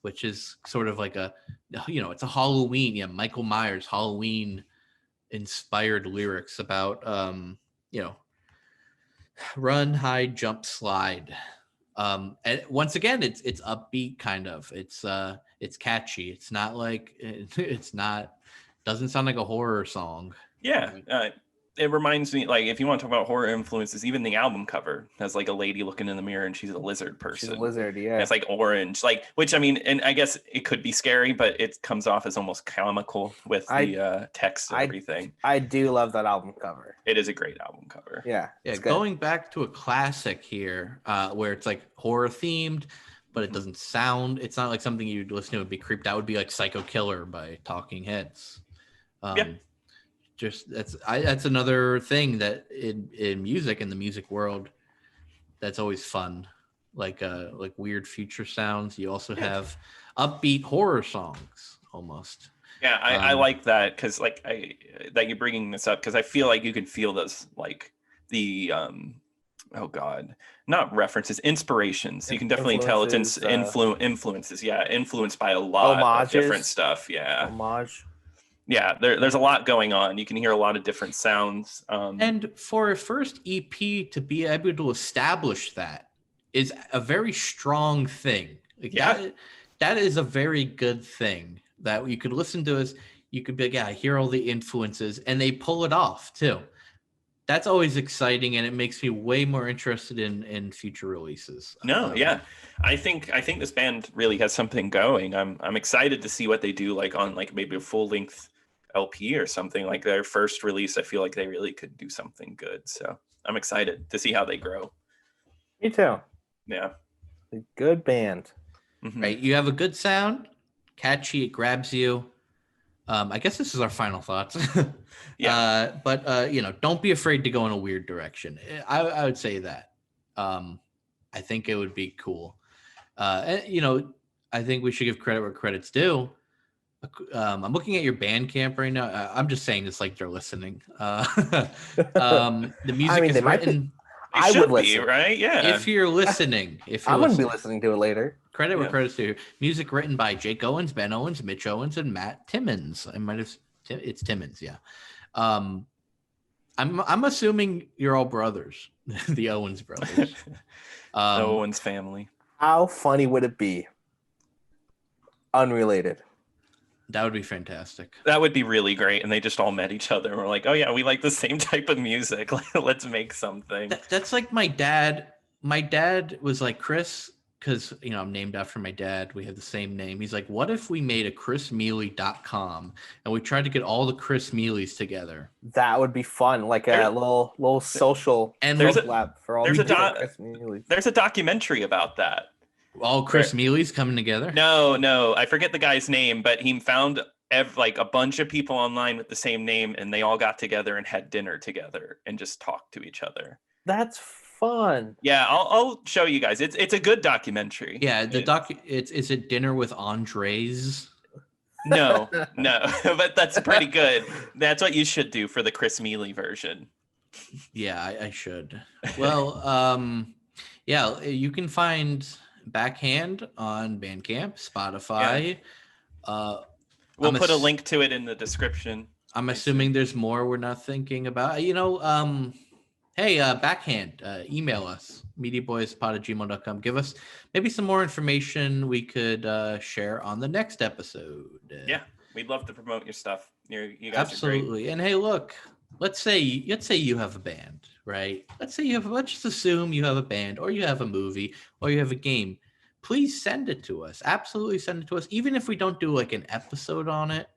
which is sort of like it's a Halloween, Michael Myers Halloween inspired lyrics about run, hide, jump, slide. And once again, it's upbeat kind of. It's catchy. It's not like doesn't sound like a horror song. Yeah. it reminds me, like, if you want to talk about horror influences, even the album cover has like a lady looking in the mirror and she's a lizard person. She's a lizard, yeah. And it's like orange, like, which I mean, and I guess it could be scary, but it comes off as almost comical with the text and everything. I do love that album cover. It is a great album cover. Yeah. Going back to a classic here, where it's like horror themed, but it doesn't sound. It's not like something you'd listen to and be creeped out. Would be like Psycho Killer by Talking Heads. Just that's another thing that in music, in the music world, that's always fun. Like weird future sounds. You also have upbeat horror songs almost. Yeah, I like that because like that you're bringing this up because I feel like you can feel those like the not references, inspirations. You can definitely tell it's influences. Yeah, influenced by a lot of different stuff. Yeah, homage. Yeah, there's a lot going on. You can hear a lot of different sounds. And for a first EP to be able to establish that is a very strong thing. Like that is a very good thing that you could listen to. As you could be like, yeah, I hear all the influences, and they pull it off too. That's always exciting, and it makes me way more interested in future releases. I think this band really has something going. I'm excited to see what they do, like on like maybe a full length LP or something. Like their first release, I feel like they really could do something good. So I'm excited to see how they grow. Me too. Yeah, a good band. Mm-hmm. Right, you have a good sound, catchy, it grabs you. I guess this is our final thoughts. But don't be afraid to go in a weird direction. I would say that. I think it would be cool. I think we should give credit where credit's due. I'm looking at your Bandcamp right now. I'm just saying this like they're listening. The music is written. I would listen, right? Yeah. If you're listening, I wouldn't be listening to it later. Credit where credit's due. Music written by Jake Owens, Ben Owens, Mitch Owens, and Matt Timmons. It's Timmons, yeah. I'm assuming you're all brothers, the Owens brothers. The Owens family. How funny would it be? Unrelated. That would be fantastic. That would be really great. And they just all met each other and were like, oh yeah, we like the same type of music. Let's make something. That's like my dad. My dad was like, Chris, because I'm named after my dad. We have the same name. He's like, what if we made a chrismealy.com and we tried to get all the Chris Mealys together? That would be fun. Like a little social lab for all the Chris Mealys. There's a documentary about that. All Chris Mealys coming together? No, I forget the guy's name, but he found like a bunch of people online with the same name, and they all got together and had dinner together and just talked to each other. That's fun. Yeah, I'll show you guys. It's a good documentary. Yeah, is it Dinner with Andres? No, but that's pretty good. That's what you should do for the Chris Mealy version. Yeah, I should. Well, you can find Backhand on Bandcamp, Spotify. Yeah. We'll put a link to it in the description. I'm assuming there's more we're not thinking about. Hey, Backhand, email us, mediaboyspod@gmail.com. Give us maybe some more information we could share on the next episode. Yeah, we'd love to promote your stuff. You guys absolutely. Are great. And hey, look, let's say you have a band, right? Let's just assume you have a band, or you have a movie, or you have a game. Please send it to us. Absolutely send it to us. Even if we don't do like an episode on it,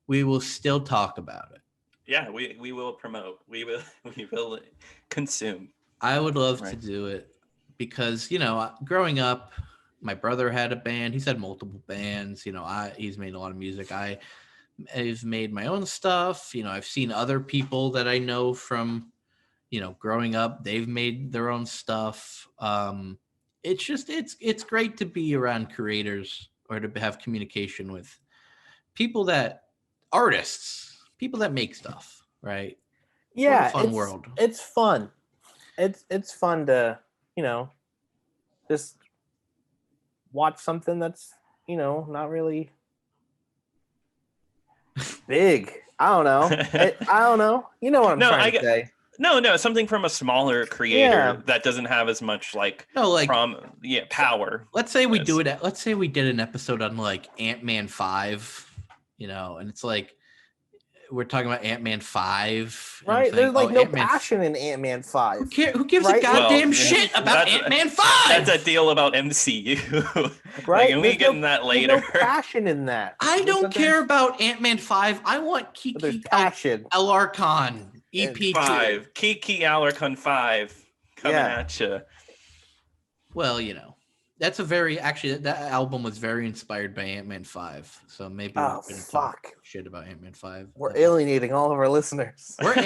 we will still talk about it. Yeah, we will promote. We will consume. I would love to do it because, growing up, my brother had a band. He's had multiple bands. He's made a lot of music. I've made my own stuff. I've seen other people that I know from, growing up. They've made their own stuff. It's great to be around creators or to have communication with artists, people that make stuff, right? Yeah, fun world. It's fun. It's fun to, just watch something that's, not really big. I don't know. I don't know. You know what I'm trying to say. No, something from a smaller creator that doesn't have as much power. Let's say we do it. Let's say we did an episode on like Ant-Man 5, and it's like we're talking about Ant-Man 5. and I'm Right? There's saying, like no Ant-Man passion in Ant-Man 5. Who gives a Right? goddamn Well, shit about Ant-Man 5? That's a deal about MCU. Right? Like, and we get in that later. There's no passion in that. I don't care about Ant-Man 5. I want But there's Kiki passion. Alarcon EP2. 5. Kiki Alarcon 5 coming at you. Well, you know, that's that album was very inspired by Ant-Man 5. So maybe we're going to talk shit about Ant-Man 5. We're alienating all of our listeners. We're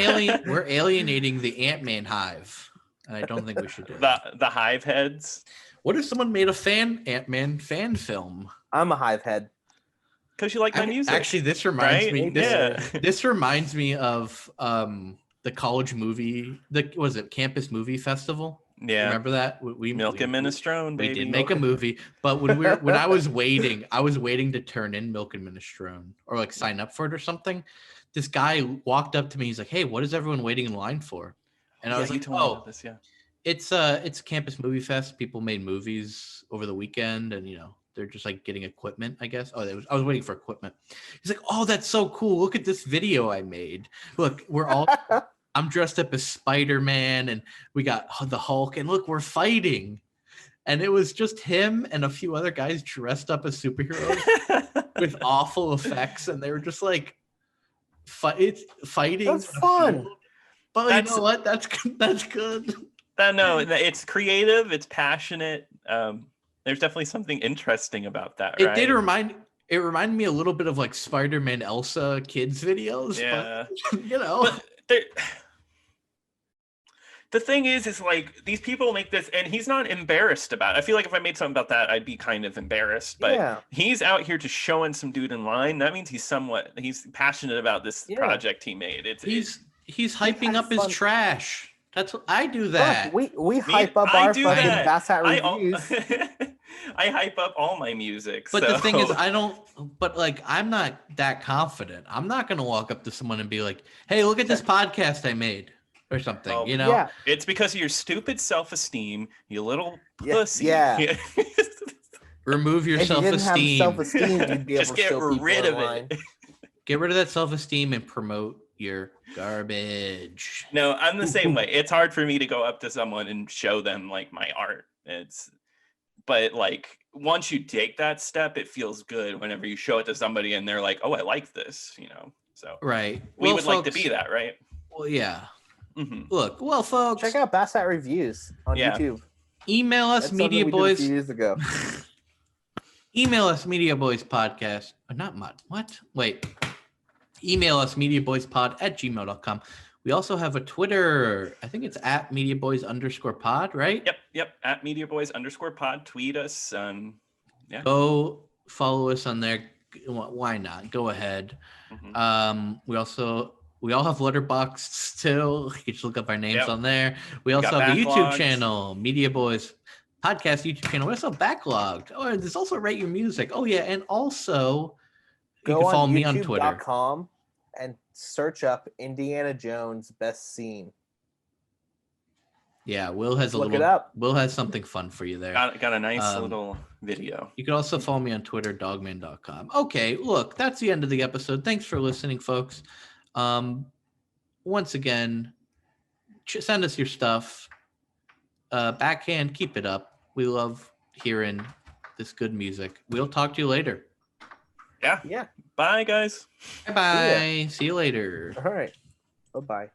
alienating the Ant-Man hive. And I don't think we should do that. The hive heads. What if someone made a Ant-Man fan film? I'm a hive head. Because you like my music. Actually, this reminds me. Yeah. This reminds me of the college movie. Was it Campus Movie Festival? Yeah. Remember that? Milk and Minestrone, baby. We did make a movie, but when I was waiting to turn in Milk and Minestrone or like sign up for it or something. This guy walked up to me. He's like, "Hey, what is everyone waiting in line for?" And I was like, "Oh, this, yeah. It's a Campus Movie Fest. People made movies over the weekend, and they're just like getting equipment, I guess." I was waiting for equipment. He's like, "Oh, that's so cool! Look at this video I made. Look, I'm dressed up as Spider-Man, and we got the Hulk, and look, we're fighting." And it was just him and a few other guys dressed up as superheroes with awful effects, and they were just like fighting. That's fun. But you know what? That's good. No, it's creative. It's passionate. There's definitely something interesting about that. Right? It reminded me a little bit of like Spider-Man Elsa kids videos. Yeah, but, But the thing is like these people make this, and he's not embarrassed about it. I feel like if I made something about that, I'd be kind of embarrassed. But he's out here just showing some dude in line. That means he's passionate about this project he made. He's hyping up his trash. That's what I do that. Look, we hype up our fucking Basshat reviews. I hype up all my music. But the thing is, I'm not that confident. I'm not going to walk up to someone and be like, "Hey, look at this podcast I made," or something, Yeah. It's because of your stupid self-esteem, you little pussy. Yeah. Remove your self-esteem. Self-esteem, you'd be able Just get rid of it. Get rid of that self-esteem and promote your garbage. No, I'm the same way. It's hard for me to go up to someone and show them like my art. But like once you take that step, it feels good whenever you show it to somebody and they're like, "Oh, I like this," So right. We would like to be that, right? Well, yeah. Mm-hmm. Look, well, folks, check out Basshat reviews on YouTube. Email us, Media Boys. A few years ago. Email us, mediaboyspodcast. Wait. Email us, mediaboyspod@gmail.com. We also have a Twitter. I think it's @mediaboys_pod, right? Yep. @mediaboys_pod. Tweet us. Go follow us on there. Why not? Go ahead. Mm-hmm. We all have Letterboxd still. You can just look up our names on there. We also have a YouTube channel, Media Boys Podcast YouTube channel. We also backlogged. Oh, there's also Rate Your Music. Oh yeah, and also you can follow me on Twitter. YouTube.com and search up Indiana Jones best scene. Yeah, Will has Will has something fun for you there. Got a nice little video. You can also follow me on Twitter, dogman.com. Okay, look, that's the end of the episode. Thanks for listening, folks. Once again, send us your stuff. Backhand, keep it up. We love hearing this good music. We'll talk to you later. Yeah. Bye, guys. Bye. See you later. All right. Bye-bye.